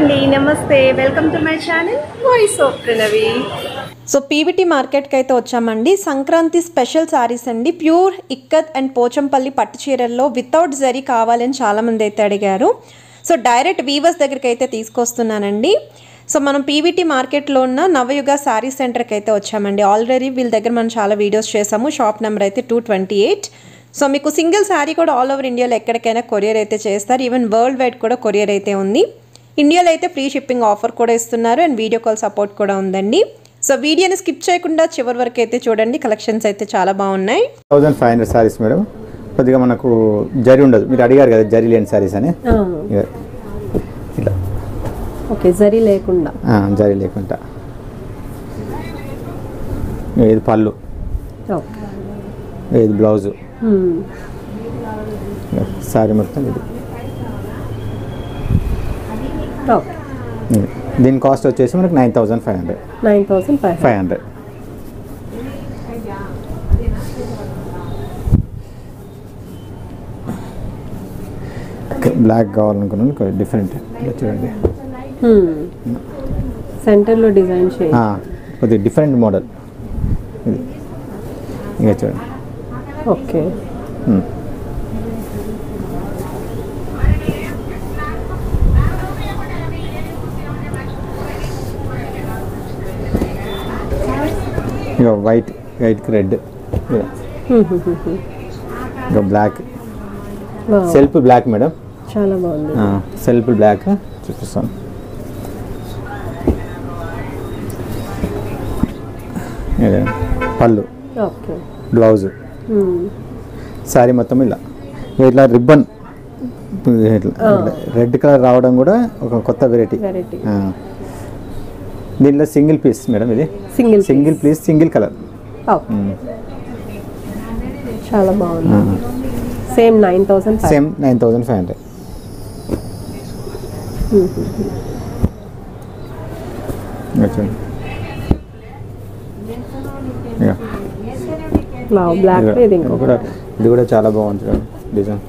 అండి నమస్తే welcome to my channel voice of Pranavi. So PVT మార్కెట్కి అయితే వచ్చామండి. సంక్రాంతి స్పెషల్ సారీస్ అండి. ప్యూర్ ఇక్కత్ అండ్ పోచంపల్లి పట్టు చీరల్లో వితౌట్ జరీ కావాలని చాలామంది అయితే అడిగారు. సో డైరెక్ట్ వీవర్స్ దగ్గరికి అయితే తీసుకొస్తున్నానండి. సో మనం పీవీటీ మార్కెట్లో ఉన్న నవయుగ శారీ సెంటర్కి అయితే వచ్చామండి. ఆల్రెడీ వీళ్ళ దగ్గర మనం చాలా వీడియోస్ చేసాము. షాప్ నెంబర్ అయితే 228. సో మీకు సింగిల్ శారీ కూడా ఆల్ ఓవర్ ఇండియాలో ఎక్కడికైనా కొరియర్ అయితే చేస్తారు. ఈవెన్ వరల్డ్ వైడ్ కూడా కొరియర్ అయితే ఉంది. ఇండియాలో అయితే ఫ్రీ షిప్పింగ్ ఆఫర్ కూడా ఇస్తున్నారు అండ్ వీడియో కాల్ సపోర్ట్ కూడా ఉందండి. సో వీడియోని స్కిప్ చేయకుండా చివరి వరకు అయితే చూడండి. కలెక్షన్స్ అయితే చాలా బాగున్నాయి. 1500 సారీస్ మేడం. కొద్దిగా మనకు జరీ ఉండదు. మీరు అడిగారు కదా జరీ లేని సారీస్ అని. ఇట్లా ఓకే, జరీ లేకుండా. జరీ లేకుండా. ఇది పళ్ళు, ఇది బ్లౌజు, సారీ మొత్తం ఇది. దీని కాస్ట్ వచ్చేసి మనకు 9500. 9500. బ్లాక్ కావాలనుకున్నాను, డిఫరెంట్ చూడండి. సెంటర్లో డిజైన్ కొద్దిగా డిఫరెంట్ మోడల్ ఇది. ఇంకా చూడండి. ఓకే, ఇక వైట్కి రెడ్, ఇక బ్లాక్, సెల్ఫ్ బ్లాక్ మేడం. చాలా బాగుంది. సెల్ఫ్ బ్లాక్ చూపిస్తాను. పళ్ళు, బ్లౌజ్, శారీ మొత్తం ఇలా ఇట్లా రిబ్బన్ రెడ్ కలర్ రావడం కూడా ఒక కొత్త వెరైటీ. దీనిలో సింగిల్ పీస్ మేడం. ఇది సింగిల్ పీస్, సింగిల్ కలర్. చాలా బాగుంది. సేమ్ 9500. ఇది కూడా చాలా బాగుంది డిజైన్.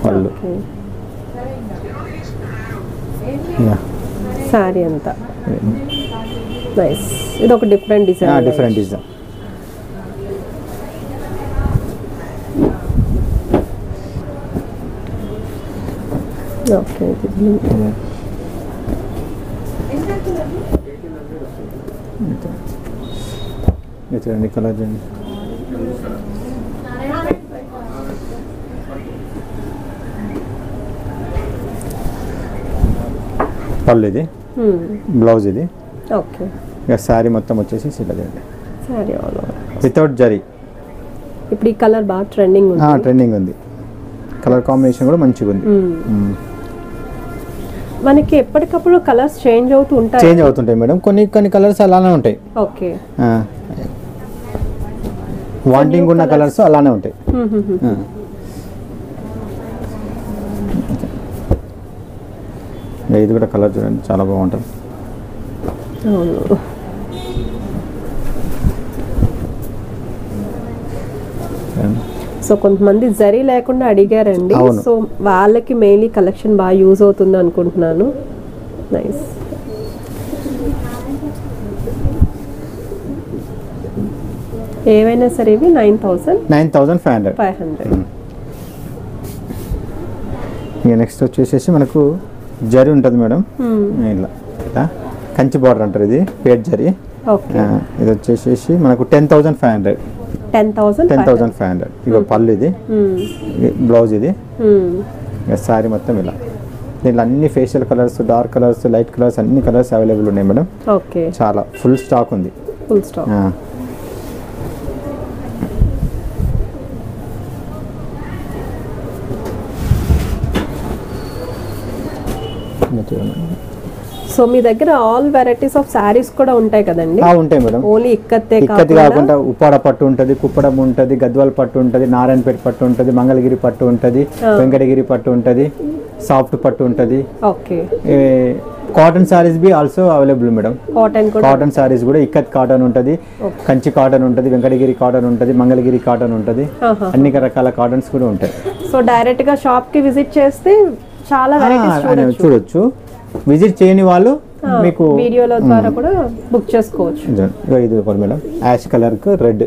పళ్ళు, సారీ అంతా నైస్. ఇది ఒక different design. Different design. Okay, చూడండి కలర్ చూడండి. పళ్ళు ఇది, బ్లౌజ్ ఇది. ఓకే, ఇక శారీ మొత్తం వచ్చేసి ఇలా చూడండి. Sorry all over without zari. ఇప్పుడు ఈ కలర్ బాగా ట్రెండింగ్ ఉంది. కలర్ కాంబినేషన్ కూడా మంచిగా ఉంది. మనకి ఎప్పటికప్పుడు కలర్స్ చేంజ్ అవుతుంటాయి మేడం. కొన్ని కలర్స్ అలానే ఉంటాయి. ఓకే, వాంటింగ్ ఉన్న కలర్స్ అలానే ఉంటాయి. ఇది కూడా కలర్ చూడండి, చాలా బాగుంటుంది. సో కొంతమంది జరీ లేకుండా అడిగారండి. సో వాళ్ళకి మెయిన్లీ కలెక్షన్ బాగా యూజ్ అవుతుంది అనుకుంటున్నాను. నైస్. ఏవైనా సరే ఇవి 9500. ఇక నెక్స్ట్ వచ్చేసేసి మనకు జరీ ఉంటుంది మేడం. ఇలా కంచి బార్డర్ అంటారు. ఇది పేట్ జరీ. ఇది వచ్చేసేసి మనకు 10,500. 10,500. ఇక పళ్ళు ఇది, బ్లౌజ్ ఇది, ఇక శారీ మొత్తం ఇలా. దీంట్లో అన్ని facial colours, dark colours, light colours, అన్ని కలర్స్ అవైలబుల్ ఉన్నాయి మేడం. ఓకే, చాలా ఫుల్ స్టాక్ ఉంది. సో మీ దగ్గర ఆల్ వెరైటీస్ ఆఫ్ సారీస్ కూడా ఉంటాయి కదండి? ఉంటాయి మేడం. ఓన్లీ ఇక్కతే కాకుండా ఉప్పాడ పట్టు ఉంటుంది, కుప్పడం ఉంటుంది, గద్వాల పట్టు ఉంటుంది, నారాయణపేట పట్టు ఉంటుంది, మంగళగిరి పట్టు ఉంటుంది, వెంకటగిరి పట్టు ఉంటుంది, సాఫ్ట్ పట్టు ఉంటుంది. Okay, cotton saris be also available madam. Cotton కూడా కాటన్ సారీస్ కూడా ఇక్కత్ కాటన్ ఉంటుంది, కంచి కాటన్ ఉంటుంది, వెంకటగిరి కాటన్ ఉంటుంది, మంగళగిరి కాటన్ ఉంటుంది, అన్ని రకాల కాటన్స్ కూడా ఉంటాయి. సో డైరెక్ట్ గా షాప్ కి విజిట్ చేస్తే చాలా వెరైటీస్ చూడొచ్చు. విజిట్ చేయని వాళ్ళు మీకు వీడియోల ద్వారా కూడా బుక్ చేసుకోవచ్చు. ఇది ఒకటి మేడం, యాష్ కలర్ కు రెడ్,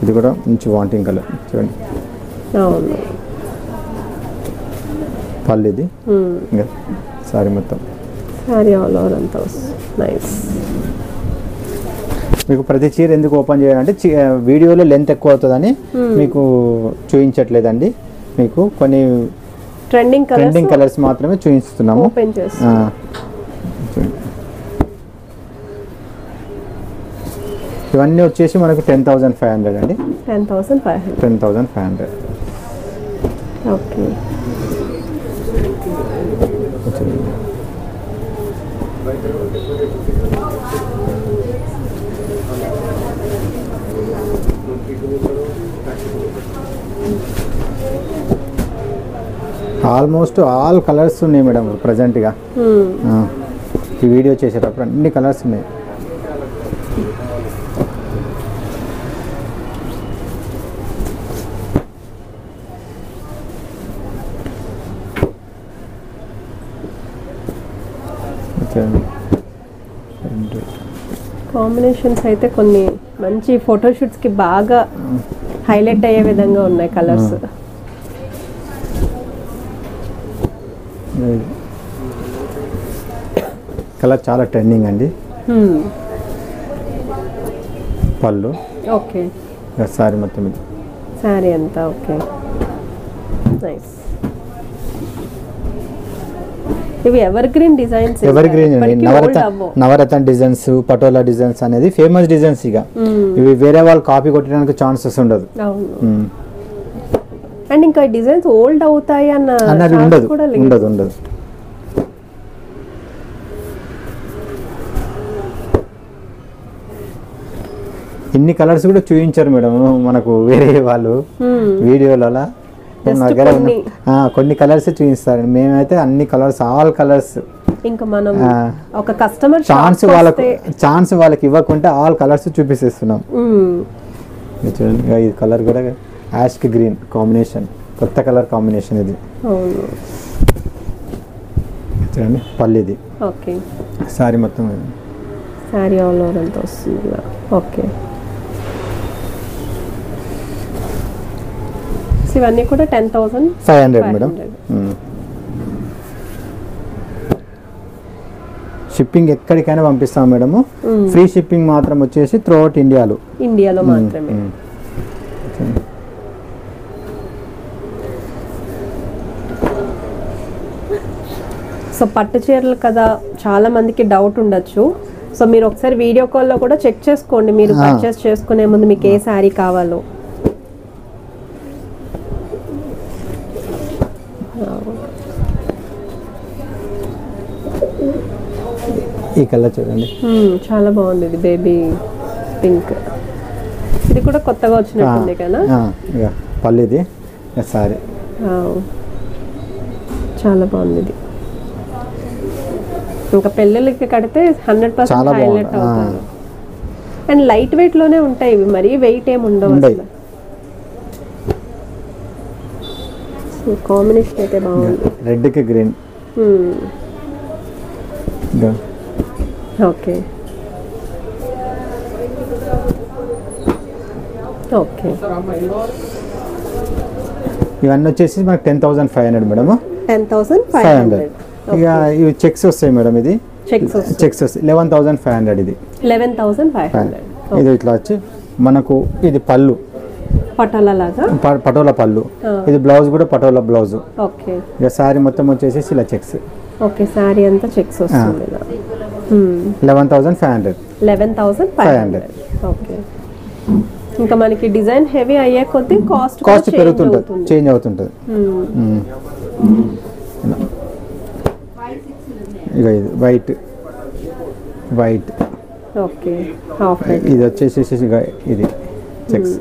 ఇది కూడా మంచి వాంటింగ్ కలర్ చూడండి. అవును, పళ్ళు ఇది సారీ మొత్తం సారీ ఆల్ ఓవర్ అంతా నైస్. మీకు ప్రతి చీర ఎందుకు ఓపెన్ చేయాలంటే వీడియోలో లెంత్ ఎక్కువ అవుతుందని మీకు చూపించట్లేదండి. మీకు కొన్ని ట్రెండింగ్ కలర్స్ మాత్రమే చూపిస్తున్నాము. ఇవన్నీ వచ్చేసి మనకు 10,500 అండి. 10,500. ఓకే. ఆల్మోస్ట్ ఆల్ కలర్స్ ఉన్నాయి మేడం ప్రజెంట్గా. ఈ వీడియో చేసేటప్పుడు అన్ని కలర్స్ ఉన్నాయి. కాంబినేషన్స్ అయితే కొన్ని మంచి ఫోటోషూట్స్ కి బాగా హైలైట్ అయ్యే విధంగా ఉన్నాయి కలర్స్. కలర్ చాలా ట్రెండింగ్ అండి. పళ్ళు ఓకే, సారీ మొత్తం ఇది సారీ అంతా ఓకే నైస్. ఇవి ఎవర్ గ్రీన్ డిజైన్స్, నవరత్న డిజైన్స్, పటోలా డిజైన్స్ అనేది ఫేమస్ డిజైన్స్. ఇక ఇవి వేరే వాళ్ళు కాపీ కొట్టడానికి ఛాన్సెస్ ఉండదు. అండ్ ఇంకా డిజైన్స్ ఓల్డ్ అవుతాయి అన్నది ఉండదు. ఇన్ని కలర్స్ కూడా చూపించారు మేడం మనకు వేరే వాళ్ళు వీడియోలలో. కొన్ని కలర్స్ చూపిస్తారు, మేమైతే అన్ని కలర్స్, ఆల్ కలర్స్. ఇంకా మనం ఒక కస్టమర్ ఛాన్స్ వాళ్ళకి ఇవ్వకుండా ఆల్ కలర్స్ చూపిస్తున్నాం. ఈ కలర్ కూడా యాష్ గ్రీన్ కాంబినేషన్, కొత్త కలర్ కాంబినేషన్ ఇది. చూడండి పళ్ళు ఇది. ఓకే, సారీ మొత్తం సారీ ఆల్ ఓవర్ అంతా వస్తుంది. ఓకే, ఇవన్నీ కూడా 10,500 మేడం. షిప్పింగ్ ఎక్కడికైనా పంపిస్తాం మేడము. ఫ్రీ షిప్పింగ్ మాత్రం వచ్చేసి త్రూ అవుట్ ఇండియాలో మాత్రమే. సో పట్టు చీరలు కదా, చాలా మందికి డౌట్ ఉండొచ్చు. సో మీరు ఒకసారి వీడియో కాల్లో కూడా చెక్ చేసుకోండి, మీరు పర్చేస్ చేసుకునే ముందు మీకు ఏ శారీ కావాలో. ఈ కలర్ చూడండి, చాలా బాగుంది. ఇది బేబీ పింక్, ఇది కూడా కొత్తగా వచ్చినట్టుంది కదా. పళ్ళు ఇది, సారీ చాలా బాగుంది. ఇది ఇంకా పెళ్ళిళ్ళకి కడితే 100% హైలైట్ అవుతారు. అండ్ లైట్ వెయిట్ లోనే ఉంటాయి ఇవి, మరీ వెయిట్ ఏమి ఉండవు అసలు. కాంబినేషన్ అయితే బాగుంది, రెడ్ కి గ్రీన్. ఓకే ఓకే, ఇవన్నీ వచ్చేసి మనకు 10,500 మేడం. 10,500. ఇక ఇవి చెక్స్ వస్తాయి మేడం. ఇది చెక్స్ వస్తాయి 11,500. ఇది 11,500. ఇది ఇట్లా వచ్చి మనకు ఇది పళ్ళు పటోలా పళ్ళు, ఇది బ్లౌజ్ కూడా పటోలా బ్లౌజ్. ఓకే, ఇక సారీ మొత్తం వచ్చేసి ఇలా చెక్స్. ఓకే, సారీ అంతా చెక్స్ వస్తుంది. 11,500. ఓకే, ఇంకా మనకి డిజైన్ హెవీ అయ్యే కొద్దీ కాస్ట్ పెరుగుతుంటుంది, చేంజ్ అవుతుంటుంది. ఇక ఇది వైట్. ఓకే, ఇది వచ్చేసి ఇది చెక్స్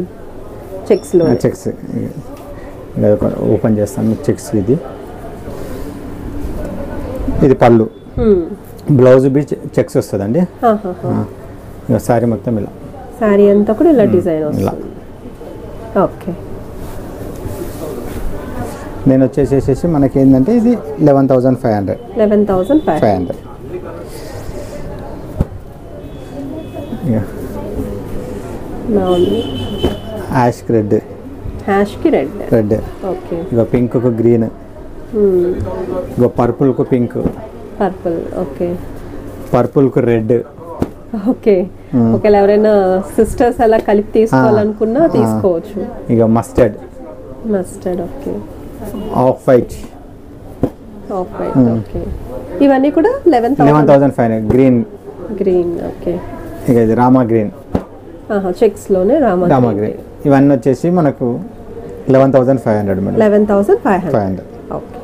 ఓపెన్ చేస్తాను. చెక్స్ ఇది ఇది పళ్ళు, బ్లౌజ్ బి చెక్స్ వస్తుందండి. ఇక సారీ మొత్తం ఇలా, సారీ అంతా కూడా ఇలా డిజైన్ వస్తుంది. ఓకే, నేను వచ్చేసేసి మనకి ఏంటంటే ఇది 11,500. 11,500. యాష్కి రెడ్, రెడ్, ఓకే, ఇక పింక్కు గ్రీన్, ఇక పర్పుల్కు పింక్, పర్పుల్, ఓకే, పర్పుల్కు రెడ్. ఓకే, ఒకవేళ ఎవరైనా సిస్టర్స్ అలా కలిపి తీసుకోవాలనుకున్నా తీసుకోవచ్చు. ఇక mustard, okay, off white, okay. ఇవన్నీ కూడా 11,500. Green, okay. ఇక ఇది రామా గ్రీన్, చెక్స్ లోనే రామా గ్రీన్. ఇవన్నీ వచ్చేసి మనకు 11,500 మేడం. 11,500. ఓకే.